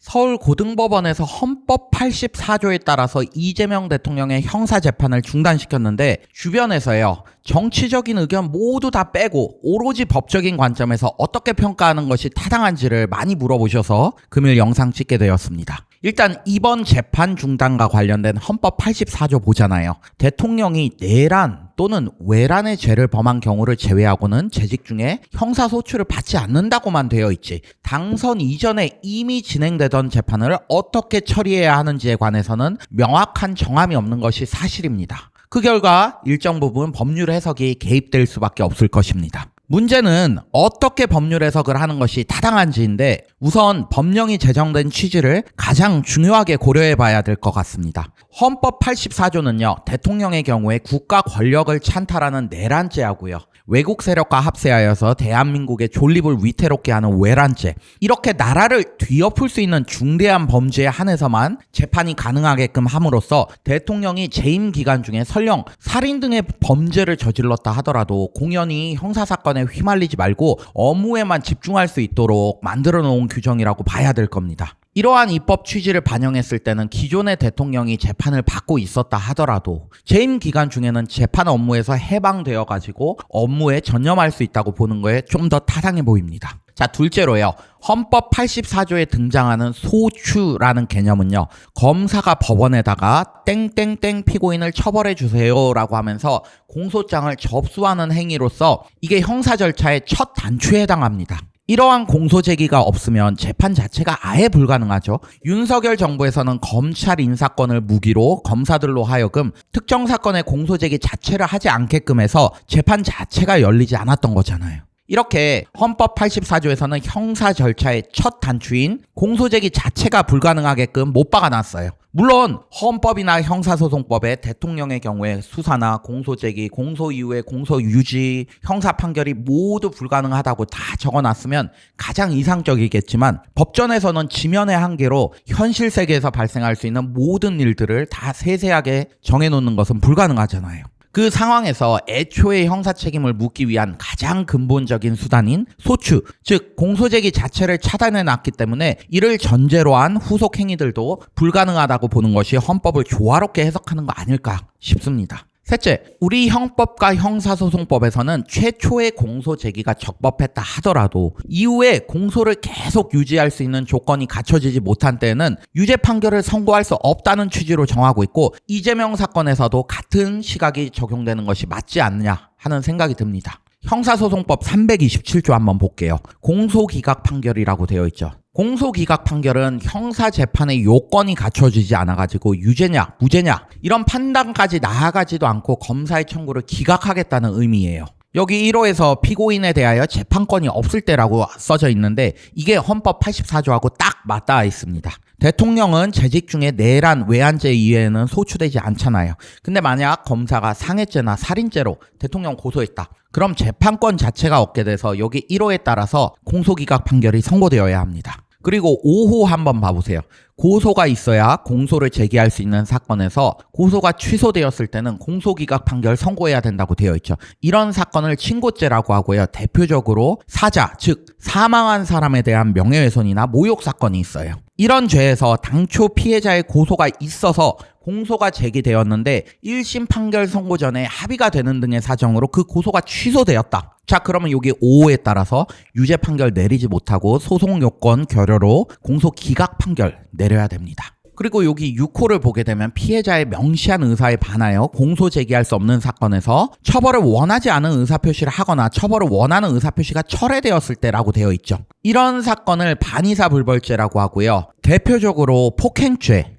서울고등법원에서 헌법 84조에 따라서 이재명 대통령의 형사재판을 중단시켰는데 주변에서요, 정치적인 의견 모두 다 빼고 오로지 법적인 관점에서 어떻게 평가하는 것이 타당한지를 많이 물어보셔서 금일 영상 찍게 되었습니다. 일단 이번 재판 중단과 관련된 헌법 84조 보잖아요. 대통령이 내란 또는 외란의 죄를 범한 경우를 제외하고는 재직 중에 형사소추를 받지 않는다고만 되어 있지, 당선 이전에 이미 진행되던 재판을 어떻게 처리해야 하는지에 관해서는 명확한 정함이 없는 것이 사실입니다. 그 결과 일정 부분 법률 해석이 개입될 수밖에 없을 것입니다. 문제는 어떻게 법률 해석을 하는 것이 타당한지인데, 우선 법령이 제정된 취지를 가장 중요하게 고려해 봐야 될 것 같습니다. 헌법 84조는요, 대통령의 경우에 국가 권력을 찬탈하는 내란죄하고요, 외국 세력과 합세하여서 대한민국의 존립을 위태롭게 하는 외란죄, 이렇게 나라를 뒤엎을 수 있는 중대한 범죄에 한해서만 재판이 가능하게끔 함으로써 대통령이 재임 기간 중에 설령 살인 등의 범죄를 저질렀다 하더라도 공연히 형사사건에 휘말리지 말고 업무에만 집중할 수 있도록 만들어 놓은 규정이라고 봐야 될 겁니다. 이러한 입법 취지를 반영했을 때는 기존의 대통령이 재판을 받고 있었다 하더라도 재임 기간 중에는 재판 업무에서 해방되어 가지고 업무에 전념할 수 있다고 보는 거에 좀 더 타당해 보입니다. 자, 둘째로요, 헌법 84조에 등장하는 소추라는 개념은요, 검사가 법원에다가 땡땡땡 피고인을 처벌해 주세요라고 하면서 공소장을 접수하는 행위로서 이게 형사 절차의 첫 단추에 해당합니다. 이러한 공소 제기가 없으면 재판 자체가 아예 불가능하죠. 윤석열 정부에서는 검찰 인사권을 무기로 검사들로 하여금 특정 사건의 공소 제기 자체를 하지 않게끔 해서 재판 자체가 열리지 않았던 거잖아요. 이렇게 헌법 84조에서는 형사 절차의 첫 단추인 공소제기 자체가 불가능하게끔 못 박아놨어요. 물론 헌법이나 형사소송법에 대통령의 경우에 수사나 공소제기, 공소 이후의 공소유지, 형사판결이 모두 불가능하다고 다 적어놨으면 가장 이상적이겠지만, 법전에서는 지면의 한계로 현실 세계에서 발생할 수 있는 모든 일들을 다 세세하게 정해놓는 것은 불가능하잖아요. 그 상황에서 애초에 형사 책임을 묻기 위한 가장 근본적인 수단인 소추, 즉 공소제기 자체를 차단해 놨기 때문에 이를 전제로 한 후속 행위들도 불가능하다고 보는 것이 헌법을 조화롭게 해석하는 거 아닐까 싶습니다. 셋째, 우리 형법과 형사소송법에서는 최초의 공소 제기가 적법했다 하더라도 이후에 공소를 계속 유지할 수 있는 조건이 갖춰지지 못한 때에는 유죄 판결을 선고할 수 없다는 취지로 정하고 있고, 이재명 사건에서도 같은 시각이 적용되는 것이 맞지 않느냐 하는 생각이 듭니다. 형사소송법 327조 한번 볼게요. 공소기각 판결이라고 되어 있죠. 공소기각 판결은 형사재판의 요건이 갖춰지지 않아가지고 유죄냐 무죄냐 이런 판단까지 나아가지도 않고 검사의 청구를 기각하겠다는 의미예요. 여기 1호에서 피고인에 대하여 재판권이 없을 때라고 써져 있는데 이게 헌법 84조하고 딱 맞닿아 있습니다. 대통령은 재직 중에 내란, 외환죄 이외에는 소추되지 않잖아요. 근데 만약 검사가 상해죄나 살인죄로 대통령 고소했다. 그럼 재판권 자체가 없게 돼서 여기 1호에 따라서 공소기각 판결이 선고되어야 합니다. 그리고 5호 한번 봐보세요. 고소가 있어야 공소를 제기할 수 있는 사건에서 고소가 취소되었을 때는 공소기각 판결 선고해야 된다고 되어 있죠. 이런 사건을 친고죄라고 하고요. 대표적으로 사자, 즉 사망한 사람에 대한 명예훼손이나 모욕 사건이 있어요. 이런 죄에서 당초 피해자의 고소가 있어서 공소가 제기되었는데 1심 판결 선고 전에 합의가 되는 등의 사정으로 그 고소가 취소되었다. 자, 그러면 여기 5호에 따라서 유죄 판결 내리지 못하고 소송 요건 결여로 공소 기각 판결 내려야 됩니다. 그리고 여기 6호를 보게 되면 피해자의 명시한 의사에 반하여 공소 제기할 수 없는 사건에서 처벌을 원하지 않은 의사표시를 하거나 처벌을 원하는 의사표시가 철회되었을 때라고 되어 있죠. 이런 사건을 반의사 불벌죄라고 하고요. 대표적으로 폭행죄,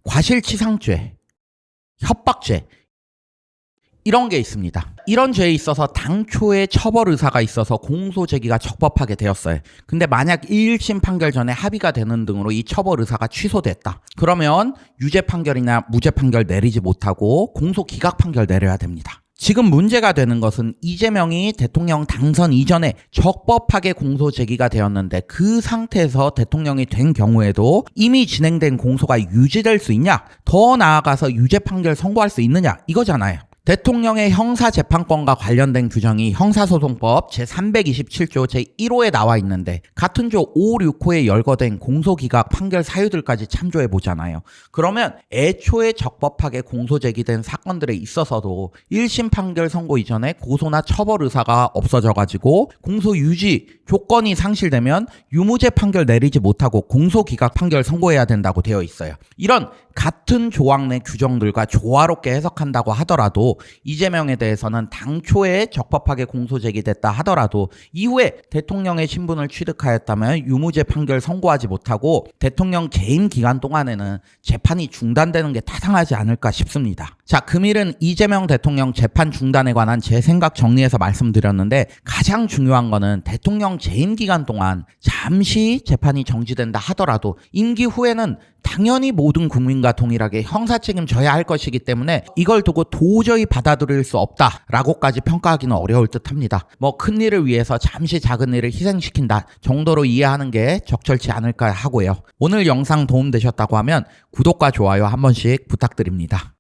과실치상죄, 협박죄 이런 게 있습니다. 이런 죄에 있어서 당초에 처벌 의사가 있어서 공소 제기가 적법하게 되었어요. 근데 만약 1심 판결 전에 합의가 되는 등으로 이 처벌 의사가 취소됐다. 그러면 유죄 판결이나 무죄 판결 내리지 못하고 공소 기각 판결 내려야 됩니다. 지금 문제가 되는 것은 이재명이 대통령 당선 이전에 적법하게 공소 제기가 되었는데 그 상태에서 대통령이 된 경우에도 이미 진행된 공소가 유지될 수 있냐? 더 나아가서 유죄 판결 선고할 수 있느냐? 이거잖아요. 대통령의 형사재판권과 관련된 규정이 형사소송법 제327조 제1호에 나와 있는데 같은 조 5, 6호에 열거된 공소기각 판결 사유들까지 참조해 보잖아요. 그러면 애초에 적법하게 공소제기된 사건들에 있어서도 1심 판결 선고 이전에 고소나 처벌 의사가 없어져가지고 공소 유지 조건이 상실되면 유무죄 판결 내리지 못하고 공소기각 판결 선고해야 된다고 되어 있어요. 이런 같은 조항 내 규정들과 조화롭게 해석한다고 하더라도 이재명에 대해서는 당초에 적법하게 공소 제기됐다 하더라도 이후에 대통령의 신분을 취득하였다면 유무죄 판결 선고하지 못하고 대통령 재임 기간 동안에는 재판이 중단되는 게 타당하지 않을까 싶습니다. 자, 금일은 이재명 대통령 재판 중단에 관한 제 생각 정리해서 말씀드렸는데 가장 중요한 거는 대통령 재임 기간 동안 잠시 재판이 정지된다 하더라도 임기 후에는 당연히 모든 국민과 동일하게 형사 책임 져야 할 것이기 때문에 이걸 두고 도저히 받아들일 수 없다라고까지 평가하기는 어려울 듯합니다. 큰 일을 위해서 잠시 작은 일을 희생시킨다 정도로 이해하는 게 적절치 않을까 하고요. 오늘 영상 도움되셨다고 하면 구독과 좋아요 한 번씩 부탁드립니다.